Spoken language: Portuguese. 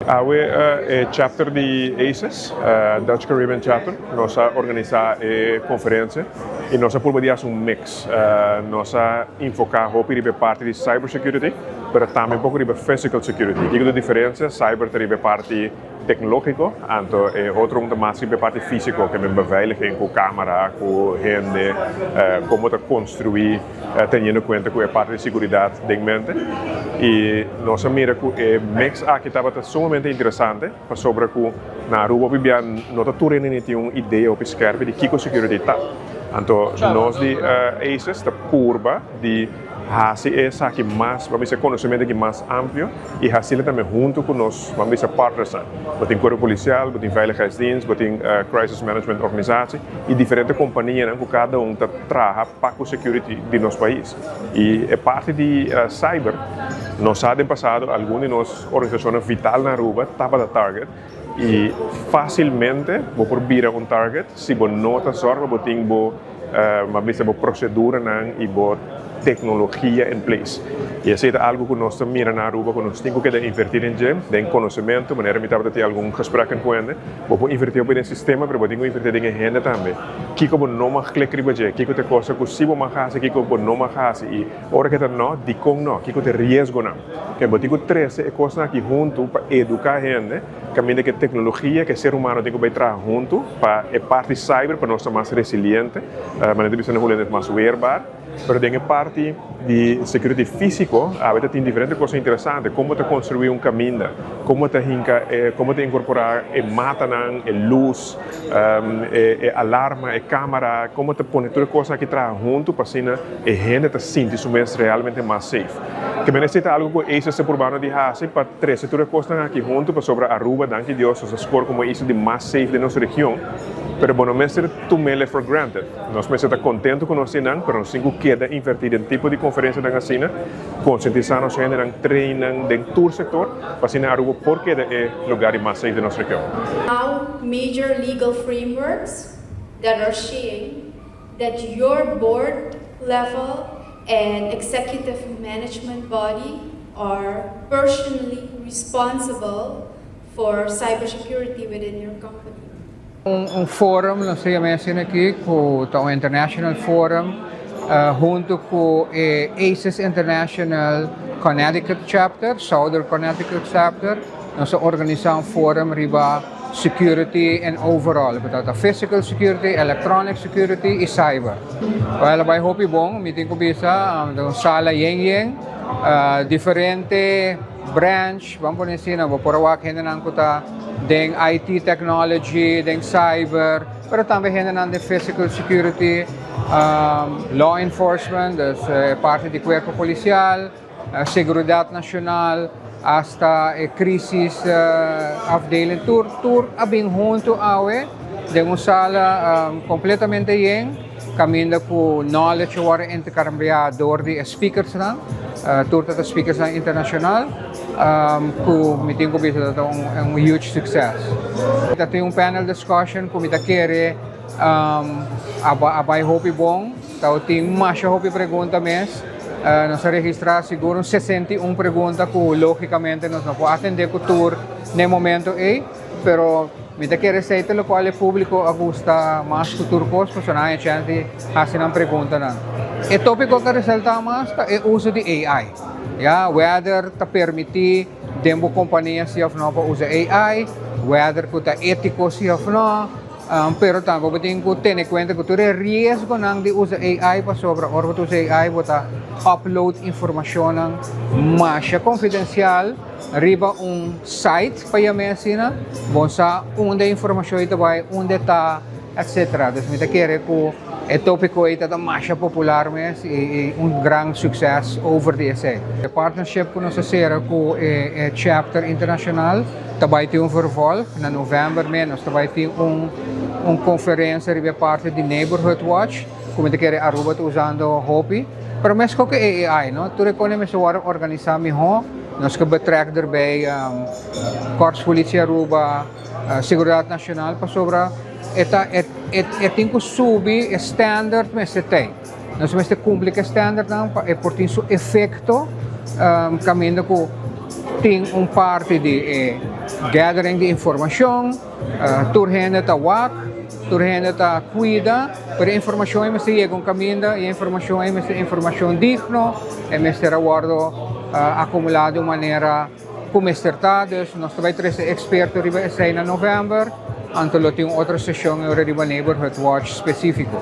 Awe chapter de ASIS Dutch Caribbean Chapter, nós organiza conferência e nós podemos um mix, nós enfocar a parte de cybersecurity, mas também um pouco de physical security. Que é a diferença? Cyber é a parte tecnológico, então outro mais a parte físico, que é a beveiliging com câmera, com gente, como construir, tendo em conta que é parte de seguridad em mente. E nós mira que o mix aqui estava sumamente interessante, sobre que na rua nós temos uma ideia ou escreve de que security está. Então nós de ASIS está curva de hacer essa aqui mais, vamos dizer, conhecimento aqui mais amplo e hacer também junto com nós, vamos dizer, partners. Tem corpo policial, tem veiligheidsdienst, tem crisis management organisatie e diferentes companhias que cada trabalha para a security de nosso país. E é parte de cyber, nós sabemos passado, algumas de nossas organizações vitais na rua estavam da target e facilmente vou por virar target se você não está sorte, você tem uma procedura e tecnologia em place. E isso é algo que nós miramos na rua, que nós temos que invertir em conhecimento, de maneira que ter algum gesprek com ele, vamos invertir no sistema, mas vamos invertir em gente também. Que como não mais clicar riba, que como coisa que se você faz, que como não faz, e hora que não, de como não, que como risco não. Que vamos ter três coisas aqui junto para educar a gente, caminho que tecnologia, que ser humano tem que trabalhar junto, para a parte cyber, para nós ser mais resiliente, maneira que não mais weerbaar. Mas tem a parte de security físico, tem diferentes coisas interessantes, como construir um caminho, como incorporar mata, luz, alarma, câmera, como pôr todas as coisas aqui junto para que a gente se sinta realmente mais safe. Que necessita algo que esse urbano de hace para trazer todas as coisas aqui junto para sobre a Aruba, danke Deus, os escolher como isso de mais safe de nossa região. Pero bueno, não é tomar for granted. Nós estamos contentos com nós, mas nós temos que invertir em tipo de conferência da China, conscientizar nós em treino, em todo o setor, para que a Aruba porque é o lugar mais safe de nossa região. Now, major legal frameworks that are saying that your board level and executive management body are personally responsible for cybersecurity within your company. Fórum, nós temos aqui, o International Forum, junto com o ASIS International Connecticut Chapter, Southern Connecticut Chapter, nós organizamos fórum riba security and overall, portanto, physical security, electronic security e cyber. Well, by hope bom, meeting ko bisa, sala yeng diferente branch, vamos por ensina, vou por awak henanang kuta deng IT technology, deng cyber, pero também henanang de physical security, law enforcement, dus parte de cuerpo policial, seguridad nacional, hasta crisis afdeling tour abing junto awe deng sala completamente yeng caminda ku knowledge war intercambiador de speakers na tour de speakers na internacional ku meeting ko bisa um huge success. Ito yung panel discussion ku mita kere abay hopi bong tao ting masya hopi pergunta mes. Nós registrar seguro 61 perguntas que logicamente nós não podemos atender com o tour no momento aí, pero me dá que receita lo qual é público a gusta mais que o tour cost, porque não há chance de fazer uma pergunta não. O tópico que resulta mais é o uso de AI. Yeah, whether ta permitir dembo companhia se of não para usar AI, whether que ta ético se of não. Pero também você tem que ter em conta que todo risco não de usar AI para sobre a hora de usar AI para upload informação mais confidencial riba site para a medicina, bonsa onde a informação está vai, onde está, etc. Então, me quer que o tópico está mais popular mas e grande sucesso over the SA. A partnership que nós fazemos com o Chapter International também tem vervolg na novembro nós também tem conferência de parte de Neighborhood Watch, como te quer Aruba usando Hopi, pero mas que AI, no? Tu reconhece o organizar melhor, nós que betrek daarbij Korps Politie Aruba, Seguridad Nacional para sobre tem que subir standard mas tem. Nós temos que cumprir standard não, é por isso efeito caminho com tem parte de gathering de informação, turhende ta wak, turhende ta cuida, pero informação é mesmo chega caminho e informação é mesmo informação digno, é mesmo guardo acumulado de maneira como estertados. Nós também temos experto riba em novembro, anto lo tem outra sessão em riba neighborhood watch específico.